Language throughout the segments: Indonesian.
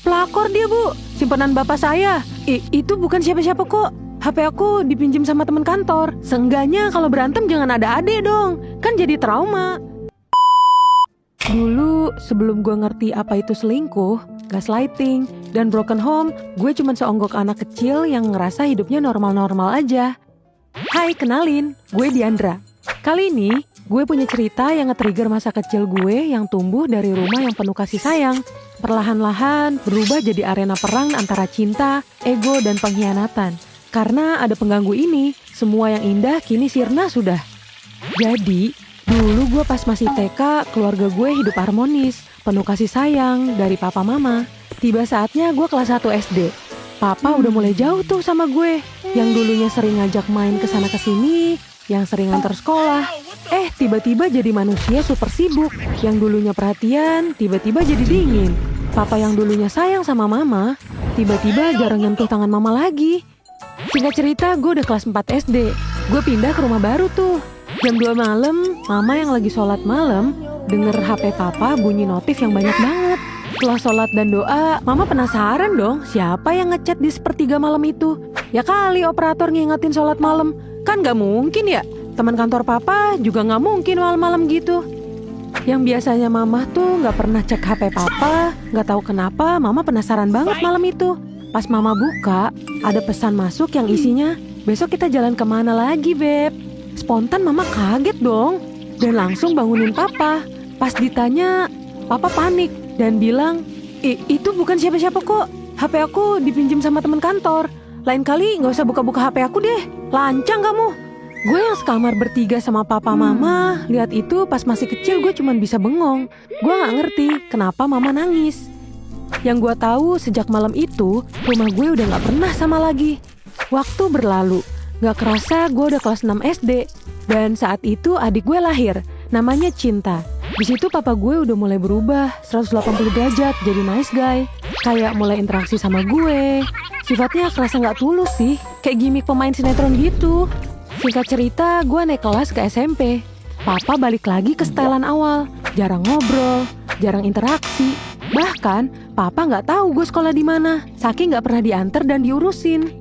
Pelakor dia, Bu. Simpanan bapak saya. Itu bukan siapa-siapa kok. HP aku dipinjam sama teman kantor. Seenggaknya kalau berantem jangan ada adik dong. Kan jadi trauma. Dulu sebelum gue ngerti apa itu selingkuh, gaslighting, dan broken home, gue cuma seonggok anak kecil yang ngerasa hidupnya normal-normal aja. Hai, kenalin, gue Diandra. Kali ini, gue punya cerita yang nge-trigger masa kecil gue yang tumbuh dari rumah yang penuh kasih sayang. Perlahan-lahan berubah jadi arena perang antara cinta, ego, dan pengkhianatan. Karena ada pengganggu ini, semua yang indah kini sirna sudah. Jadi, dulu gue pas masih TK, keluarga gue hidup harmonis, penuh kasih sayang dari papa mama. Tiba saatnya gue kelas 1 SD. Papa udah mulai jauh tuh sama gue. Yang dulunya sering ngajak main kesana kesini, yang sering antar sekolah. Tiba-tiba jadi manusia super sibuk. Yang dulunya perhatian, tiba-tiba jadi dingin. Papa yang dulunya sayang sama mama, tiba-tiba jarang nyentuh tangan mama lagi. Singkat cerita, gue udah kelas 4 SD. Gue pindah ke rumah baru tuh. Jam 2 malam, mama yang lagi sholat malam denger HP papa bunyi notif yang banyak banget. Setelah sholat dan doa, mama penasaran dong siapa yang ngechat di sepertiga malam itu. Ya kali operator ngingetin sholat malam. Kan gak mungkin ya, teman kantor papa juga gak mungkin malam-malam gitu. Yang biasanya mama tuh gak pernah cek HP papa. Gak tahu kenapa mama penasaran banget malam itu. Pas mama buka, ada pesan masuk yang isinya, besok kita jalan kemana lagi, Beb? Spontan mama kaget dong, dan langsung bangunin papa. Pas ditanya, papa panik dan bilang, itu bukan siapa-siapa kok. HP aku dipinjam sama teman kantor. Lain kali gak usah buka-buka HP aku deh. Lancang kamu. Gue yang sekamar bertiga sama papa mama, lihat itu pas masih kecil gue cuma bisa bengong. Gue gak ngerti kenapa mama nangis. Yang gue tahu sejak malam itu, rumah gue udah gak pernah sama lagi. Waktu berlalu, gak kerasa gue udah kelas 6 SD. Dan saat itu adik gue lahir, namanya Cinta. Di situ papa gue udah mulai berubah 180 derajat jadi nice guy. Kayak mulai interaksi sama gue. Sifatnya kerasa gak tulus sih, kayak gimmick pemain sinetron gitu. Singkat cerita, gue naik kelas ke SMP. Papa balik lagi ke stylean awal, jarang ngobrol, jarang interaksi. Bahkan, papa nggak tahu gue sekolah di mana, saking nggak pernah diantar dan diurusin.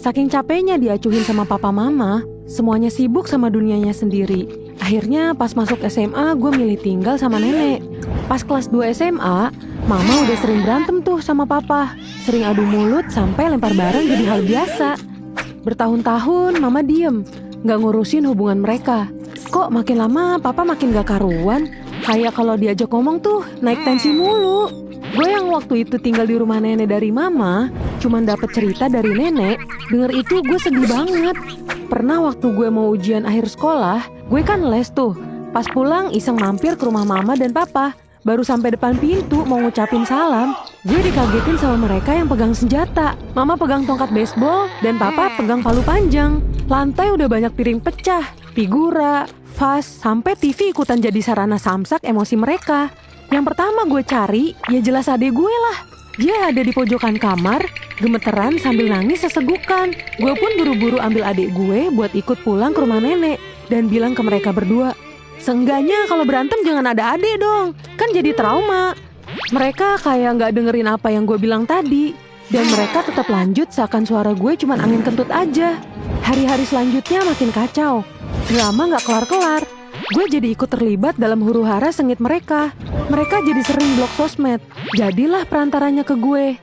Saking capeknya diacuhin sama papa mama, semuanya sibuk sama dunianya sendiri. Akhirnya pas masuk SMA, gue milih tinggal sama nenek. Pas kelas 2 SMA, mama udah sering berantem tuh sama papa. Sering adu mulut sampai lempar barang jadi hal biasa. Bertahun-tahun mama diem, nggak ngurusin hubungan mereka. Kok makin lama papa makin gak karuan? Kayak kalau diajak ngomong tuh naik tensi mulu. Gue yang waktu itu tinggal di rumah nenek dari mama, cuman dapet cerita dari nenek. Denger itu gue sedih banget. Pernah waktu gue mau ujian akhir sekolah, gue kan les tuh. Pas pulang iseng mampir ke rumah mama dan papa. Baru sampai depan pintu mau ngucapin salam, gue dikagetin sama mereka yang pegang senjata. Mama pegang tongkat baseball dan papa pegang palu panjang. Lantai udah banyak piring pecah, figura, vas, sampai TV ikutan jadi sarana samsak emosi mereka. Yang pertama gue cari, ya jelas adek gue lah. Dia ada di pojokan kamar, gemeteran sambil nangis sesegukan. Gue pun buru-buru ambil adik gue buat ikut pulang ke rumah nenek dan bilang ke mereka berdua, seenggaknya kalau berantem jangan ada adik dong, kan jadi trauma. Mereka kayak gak dengerin apa yang gue bilang tadi. Dan mereka tetap lanjut seakan suara gue cuma angin kentut aja. Hari-hari selanjutnya makin kacau. Drama gak kelar-kelar. Gue jadi ikut terlibat dalam huru-hara sengit mereka. Mereka jadi sering blok sosmed. Jadilah perantaranya ke gue.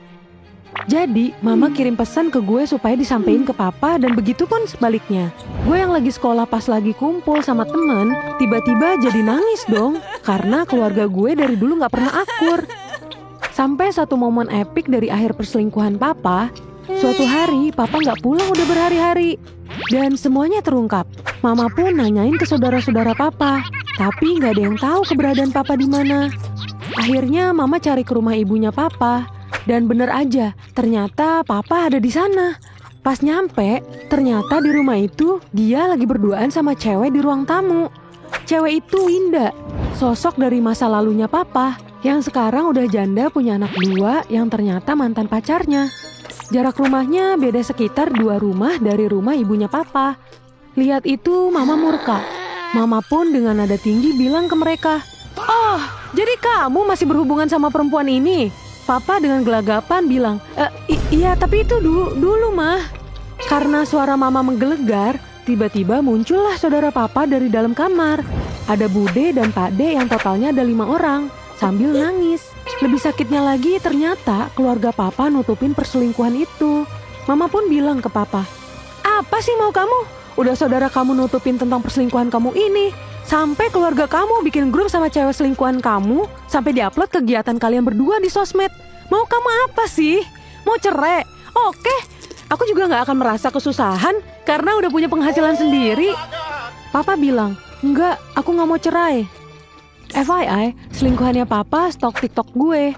Jadi, mama kirim pesan ke gue supaya disampein ke papa dan begitu pun sebaliknya. Gue yang lagi sekolah pas lagi kumpul sama temen, tiba-tiba jadi nangis dong. Karena keluarga gue dari dulu gak pernah akur. Sampai satu momen epik dari akhir perselingkuhan papa, suatu hari papa gak pulang udah berhari-hari. Dan semuanya terungkap. Mama pun nanyain ke saudara-saudara papa, tapi gak ada yang tahu keberadaan papa di mana. Akhirnya mama cari ke rumah ibunya papa. Dan bener aja, ternyata papa ada di sana. Pas nyampe, ternyata di rumah itu dia lagi berduaan sama cewek di ruang tamu. Cewek itu Winda, sosok dari masa lalunya papa, yang sekarang udah janda punya anak 2 yang ternyata mantan pacarnya. Jarak rumahnya beda sekitar 2 rumah dari rumah ibunya papa. Lihat itu mama murka. Mama pun dengan nada tinggi bilang ke mereka, "Oh, jadi kamu masih berhubungan sama perempuan ini? Papa dengan gelagapan bilang, iya tapi itu dulu mah. Karena suara mama menggelegar, tiba-tiba muncullah saudara papa dari dalam kamar. Ada Bude dan Pak D yang totalnya ada 5 orang, sambil nangis. Lebih sakitnya lagi ternyata keluarga papa nutupin perselingkuhan itu. Mama pun bilang ke papa, apa sih mau kamu? Udah saudara kamu nutupin tentang perselingkuhan kamu ini. Sampai keluarga kamu bikin grup sama cewek selingkuhan kamu, sampai diupload kegiatan kalian berdua di sosmed. Mau kamu apa sih? Mau cerai? Oke, aku juga gak akan merasa kesusahan karena udah punya penghasilan sendiri. Papa bilang, enggak, aku gak mau cerai. FYI, selingkuhannya papa stok TikTok gue.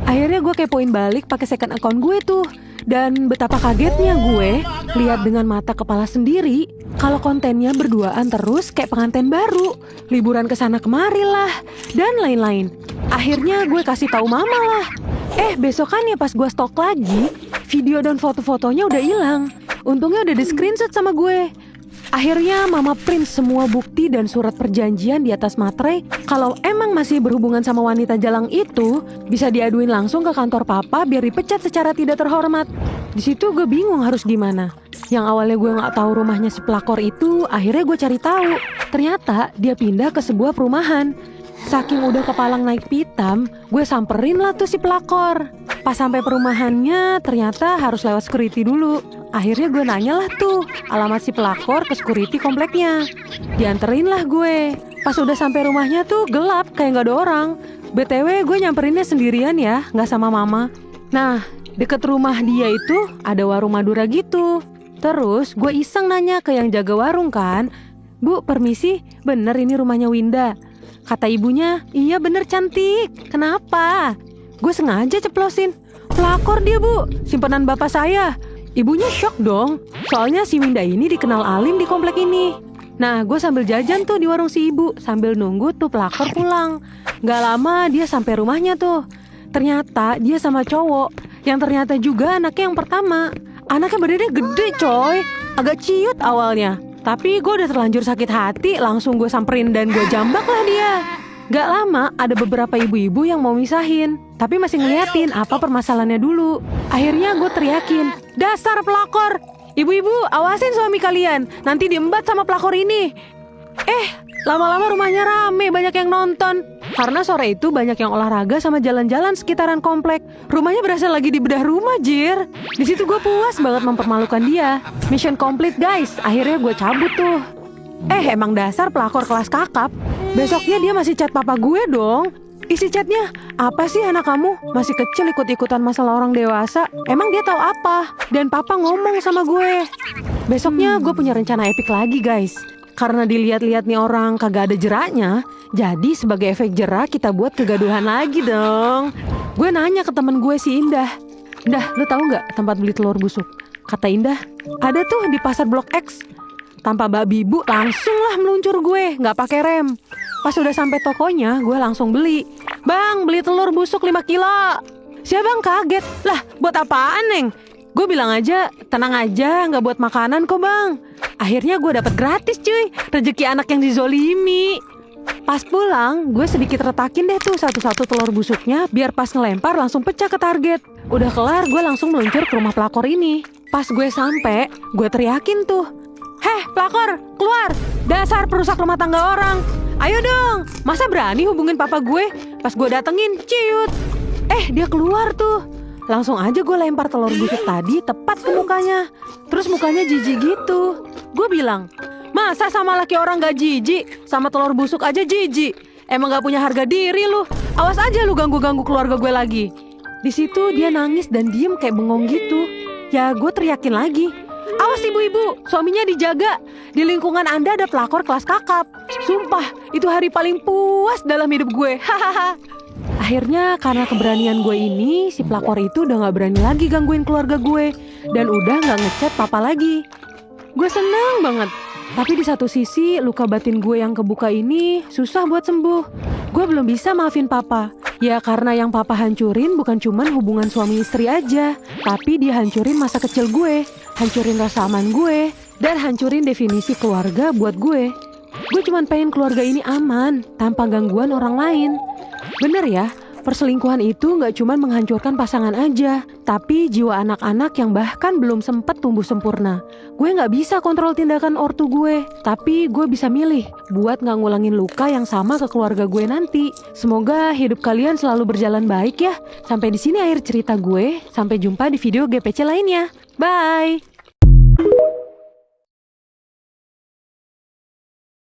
Akhirnya gue kepoin balik pakai second account gue tuh. Dan betapa kagetnya gue lihat dengan mata kepala sendiri kalau kontennya berduaan terus kayak pengantin baru, liburan kesana kemari lah, dan lain-lain. Akhirnya gue kasih tahu mama lah. Besokannya pas gue stok lagi, video dan foto-fotonya udah hilang. Untungnya udah di screenshot sama gue. Akhirnya mama print semua bukti dan surat perjanjian di atas materai kalau emang masih berhubungan sama wanita jalang itu, bisa diaduin langsung ke kantor papa biar dipecat secara tidak terhormat. Di situ gue bingung harus gimana. Yang awalnya gue nggak tahu rumahnya si pelakor itu, akhirnya gue cari tahu. Ternyata dia pindah ke sebuah perumahan. Saking udah kepalang naik pitam, gue samperin lah tuh si pelakor. Pas sampai perumahannya, ternyata harus lewat security dulu. Akhirnya gue nanya lah tuh alamat si pelakor ke security kompleknya. Dianterin lah gue. Pas udah sampai rumahnya tuh gelap kayak gak ada orang. BTW gue nyamperinnya sendirian ya, gak sama mama. Nah, deket rumah dia itu ada warung Madura gitu. Terus gue iseng nanya ke yang jaga warung kan, Bu, permisi, bener ini rumahnya Winda? Kata ibunya, iya bener cantik. Kenapa? Gue sengaja ceplosin. Pelakor dia bu, simpanan bapak saya. Ibunya shock dong, soalnya si Winda ini dikenal alim di komplek ini. Nah, gue sambil jajan tuh di warung si ibu, sambil nunggu tuh pelakor pulang. Gak lama dia sampai rumahnya tuh. Ternyata dia sama cowok, yang ternyata juga anaknya yang pertama. Anaknya badannya gede coy, agak ciut awalnya. Tapi gue udah terlanjur sakit hati, langsung gue samperin dan gue jambak lah dia. Gak lama ada beberapa ibu-ibu yang mau misahin, tapi masih ngeliatin apa permasalahannya dulu. Akhirnya gue teriakin, dasar pelakor! Ibu-ibu awasin suami kalian, nanti diembat sama pelakor ini. Lama-lama rumahnya rame, banyak yang nonton. Karena sore itu banyak yang olahraga sama jalan-jalan sekitaran komplek. Rumahnya berasa lagi dibedah rumah, jir. Di situ gue puas banget mempermalukan dia. Mission complete guys, akhirnya gue cabut tuh. Emang dasar pelakor kelas kakap. Besoknya dia masih chat papa gue dong. Isi chatnya, apa sih anak kamu? Masih kecil ikut-ikutan masalah orang dewasa. Emang dia tahu apa? Dan papa ngomong sama gue. Besoknya gue punya rencana epik lagi guys. Karena dilihat-lihat nih orang kagak ada jeraknya, jadi sebagai efek jerak kita buat kegaduhan lagi dong. Gue nanya ke temen gue si Indah. Indah, lu tahu nggak tempat beli telur busuk? Kata Indah, ada tuh di pasar Blok X. Tanpa babi bu, langsung lah meluncur gue, nggak pakai rem. Pas udah sampai tokonya, gue langsung beli. Bang, beli telur busuk 5 kilo. Si abang kaget, lah buat apaan neng? Gue bilang aja, tenang aja, nggak buat makanan kok bang. Akhirnya gue dapet gratis cuy, rezeki anak yang dizolimi. Pas pulang, gue sedikit retakin deh tuh satu-satu telur busuknya, biar pas ngelempar langsung pecah ke target. Udah kelar, gue langsung meluncur ke rumah pelakor ini. Pas gue sampai, gue teriakin tuh, heh pelakor, keluar, dasar perusak rumah tangga orang. Ayo dong, masa berani hubungin papa gue? Pas gue datengin, ciut. Dia keluar tuh. Langsung aja gue lempar telur busuk tadi tepat ke mukanya. Terus mukanya jijik gitu. Gue bilang, masa sama laki orang gak jijik? Sama telur busuk aja jijik. Emang gak punya harga diri lu. Awas aja lu ganggu-ganggu keluarga gue lagi. Di situ dia nangis dan diem kayak bengong gitu. Ya gue teriakin lagi, awas ibu-ibu, suaminya dijaga. Di lingkungan Anda ada pelakor kelas kakap. Sumpah, itu hari paling puas dalam hidup gue. Hahaha. Akhirnya karena keberanian gue ini, si pelakor itu udah gak berani lagi gangguin keluarga gue. Dan udah gak ngechat papa lagi. Gue seneng banget. Tapi di satu sisi, luka batin gue yang kebuka ini susah buat sembuh. Gue belum bisa maafin papa. Ya karena yang papa hancurin bukan cuman hubungan suami istri aja. Tapi dia hancurin masa kecil gue, hancurin rasa aman gue, dan hancurin definisi keluarga buat gue. Gue cuman pengen keluarga ini aman, tanpa gangguan orang lain. Bener ya, Perselingkuhan itu nggak cuma menghancurkan pasangan aja, tapi jiwa anak-anak yang bahkan belum sempet tumbuh sempurna. Gue nggak bisa kontrol tindakan ortu gue, tapi gue bisa milih buat nggak ngulangin luka yang sama ke keluarga gue nanti. Semoga hidup kalian selalu berjalan baik ya. Sampai di sini akhir cerita gue. Sampai jumpa di video GPC lainnya. Bye!